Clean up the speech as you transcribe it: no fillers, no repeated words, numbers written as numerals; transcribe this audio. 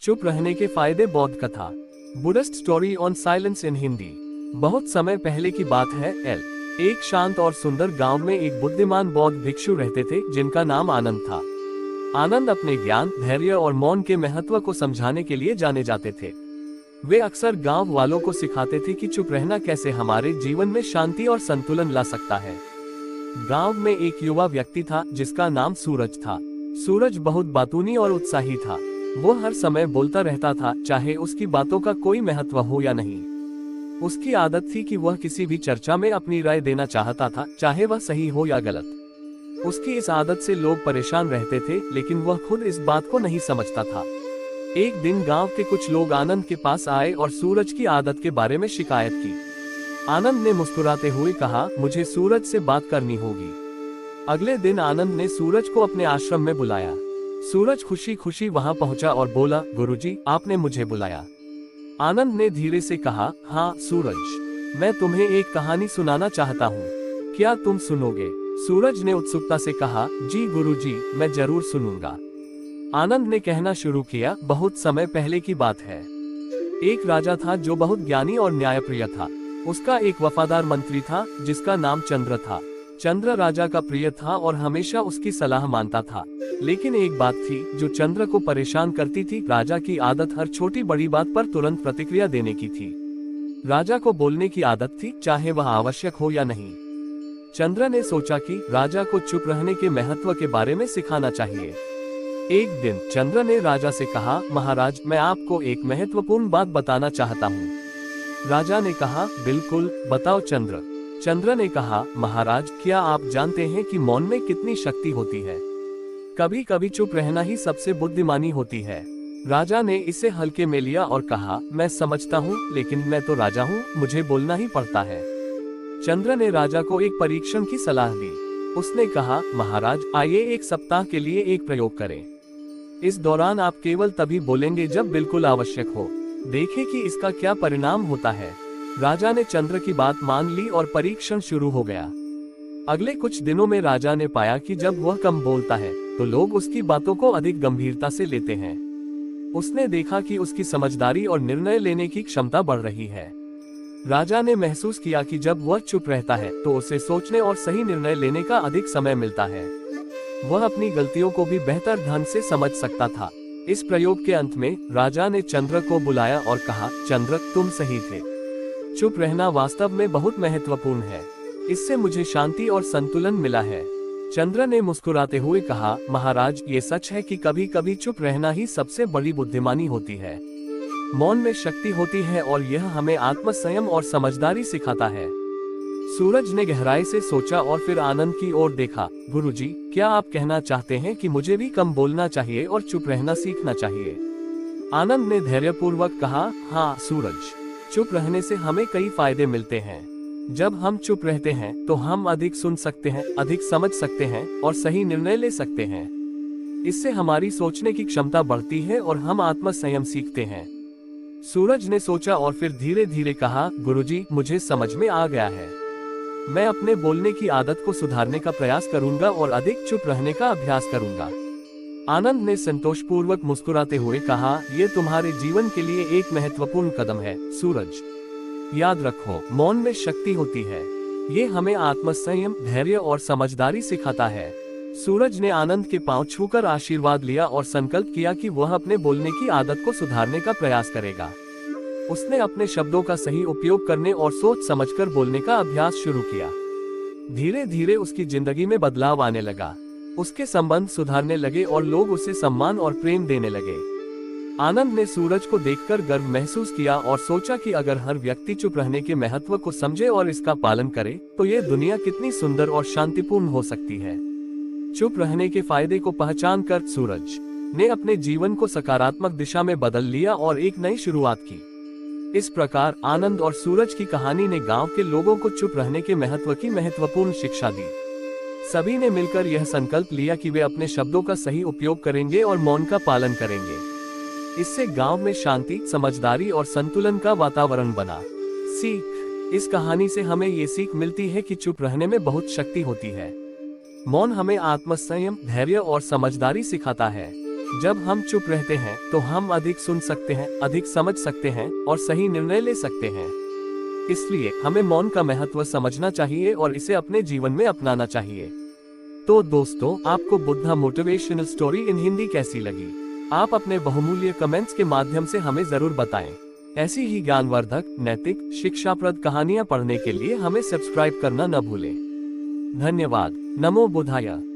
चुप रहने के फायदे। बौद्ध कथा, बुद्धिस्ट स्टोरी ऑन साइलेंस इन हिंदी। बहुत समय पहले की बात है। एक शांत और सुंदर गांव में एक बुद्धिमान बौद्ध भिक्षु रहते थे जिनका नाम आनंद था। आनंद अपने ज्ञान, धैर्य और मौन के महत्व को समझाने के लिए जाने जाते थे। वे अक्सर गांव वालों को सिखाते थे कि चुप रहना कैसे हमारे जीवन में शांति और संतुलन ला सकता है। गांव में एक युवा व्यक्ति था जिसका नाम सूरज था। सूरज बहुत बातूनी और उत्साही था। वो हर समय बोलता रहता था, चाहे उसकी बातों का कोई महत्व हो या नहीं। उसकी आदत थी कि वह किसी भी चर्चा में अपनी राय देना चाहता था, चाहे वह सही हो या गलत। उसकी इस आदत से लोग परेशान रहते थे, लेकिन वह खुद इस बात को नहीं समझता था। एक दिन गांव के कुछ लोग आनंद के पास आए और सूरज की आदत के बारे में शिकायत की। आनंद ने मुस्कुराते हुए कहा, मुझे सूरज से बात करनी होगी। अगले दिन आनंद ने सूरज को अपने आश्रम में बुलाया। सूरज खुशी खुशी वहां पहुंचा और बोला, गुरुजी, आपने मुझे बुलाया। आनंद ने धीरे से कहा, हाँ सूरज, मैं तुम्हें एक कहानी सुनाना चाहता हूँ, क्या तुम सुनोगे? सूरज ने उत्सुकता से कहा, जी गुरुजी, मैं जरूर सुनूंगा। आनंद ने कहना शुरू किया, बहुत समय पहले की बात है। एक राजा था जो बहुत ज्ञानी और न्यायप्रिय था। उसका एक वफादार मंत्री था जिसका नाम चंद्र था। चंद्र राजा का प्रिय था और हमेशा उसकी सलाह मानता था। लेकिन एक बात थी जो चंद्र को परेशान करती थी। राजा की आदत हर छोटी बड़ी बात पर तुरंत प्रतिक्रिया देने की थी। राजा को बोलने की आदत थी, चाहे वह आवश्यक हो या नहीं। चंद्र ने सोचा कि राजा को चुप रहने के महत्व के बारे में सिखाना चाहिए। एक दिन चंद्र ने राजा से कहा, महाराज, मैं आपको एक महत्वपूर्ण बात बताना चाहता हूँ। राजा ने कहा, बिल्कुल, बताओ चंद्र। चंद्र ने कहा, महाराज, क्या आप जानते हैं कि मौन में कितनी शक्ति होती है? कभी कभी चुप रहना ही सबसे बुद्धिमानी होती है। राजा ने इसे हल्के में लिया और कहा, मैं समझता हूँ, लेकिन मैं तो राजा हूँ, मुझे बोलना ही पड़ता है। चंद्र ने राजा को एक परीक्षण की सलाह दी। उसने कहा, महाराज, आइए एक सप्ताह के लिए एक प्रयोग करें। इस दौरान आप केवल तभी बोलेंगे जब बिल्कुल आवश्यक हो। देखें कि इसका क्या परिणाम होता है। राजा ने चंद्र की बात मान ली और परीक्षण शुरू हो गया। अगले कुछ दिनों में राजा ने पाया कि जब वह कम बोलता है तो लोग उसकी बातों को अधिक गंभीरता से लेते हैं। उसने देखा कि उसकी समझदारी और निर्णय लेने की क्षमता बढ़ रही है। राजा ने महसूस किया कि जब वह चुप रहता है तो उसे सोचने और सही निर्णय लेने का अधिक समय मिलता है। वह अपनी गलतियों को भी बेहतर ढंग से समझ सकता था। इस प्रयोग के अंत में राजा ने चंद्र को बुलाया और कहा, चंद्र, तुम सही थे। चुप रहना वास्तव में बहुत महत्वपूर्ण है। इससे मुझे शांति और संतुलन मिला है। चंद्र ने मुस्कुराते हुए कहा, महाराज, ये सच है कि कभी कभी चुप रहना ही सबसे बड़ी बुद्धिमानी होती है। मौन में शक्ति होती है और यह हमें आत्मसंयम और समझदारी सिखाता है। सूरज ने गहराई से सोचा और फिर आनंद की ओर देखा। गुरुजी, क्या आप कहना चाहते हैं कि मुझे भी कम बोलना चाहिए और चुप रहना सीखना चाहिए? आनंद ने धैर्यपूर्वक कहा, हाँ सूरज, चुप रहने से हमें कई फायदे मिलते हैं। जब हम चुप रहते हैं तो हम अधिक सुन सकते हैं, अधिक समझ सकते हैं और सही निर्णय ले सकते हैं। इससे हमारी सोचने की क्षमता बढ़ती है और हम आत्मसंयम सीखते हैं। सूरज ने सोचा और फिर धीरे धीरे कहा, गुरुजी, मुझे समझ में आ गया है। मैं अपने बोलने की आदत को सुधारने का प्रयास करूंगा और अधिक चुप रहने का अभ्यास करूंगा। आनंद ने संतोषपूर्वक मुस्कुराते हुए कहा, ये तुम्हारे जीवन के लिए एक महत्वपूर्ण कदम है सूरज। याद रखो, मौन में शक्ति होती है। ये हमें आत्मसंयम, धैर्य और समझदारी सिखाता है। सूरज ने आनंद के पांव छूकर आशीर्वाद लिया और संकल्प किया कि वह अपने बोलने की आदत को सुधारने का प्रयास करेगा। उसने अपने शब्दों का सही उपयोग करने और सोच समझकर बोलने का अभ्यास शुरू किया। धीरे धीरे उसकी जिंदगी में बदलाव आने लगा। उसके संबंध सुधारने लगे और लोग उसे सम्मान और प्रेम देने लगे। आनंद ने सूरज को देखकर गर्व महसूस किया और सोचा कि अगर हर व्यक्ति चुप रहने के महत्व को समझे और इसका पालन करे तो ये दुनिया कितनी सुंदर और शांतिपूर्ण हो सकती है। चुप रहने के फायदे को पहचान कर सूरज ने अपने जीवन को सकारात्मक दिशा में बदल लिया और एक नई शुरुआत की। इस प्रकार आनंद और सूरज की कहानी ने गांव के लोगों को चुप रहने के महत्व की महत्वपूर्ण शिक्षा दी। सभी ने मिलकर यह संकल्प लिया कि वे अपने शब्दों का सही उपयोग करेंगे और मौन का पालन करेंगे। इससे गांव में शांति, समझदारी और संतुलन का वातावरण बना। सीख, इस कहानी से हमें ये सीख मिलती है कि चुप रहने में बहुत शक्ति होती है। मौन हमें आत्मसंयम, धैर्य और समझदारी सिखाता है। जब हम चुप रहते हैं तो हम अधिक सुन सकते हैं, अधिक समझ सकते हैं और सही निर्णय ले सकते हैं। इसलिए हमें मौन का महत्व समझना चाहिए और इसे अपने जीवन में अपनाना चाहिए। तो दोस्तों, आपको Buddha motivational story in Hindi कैसी लगी? आप अपने बहुमूल्य कमेंट्स के माध्यम से हमें जरूर बताएं। ऐसी ही ज्ञानवर्धक, नैतिक, शिक्षाप्रद कहानियां पढ़ने के लिए हमें सब्सक्राइब करना न भूलें। धन्यवाद। नमो बुद्धाय।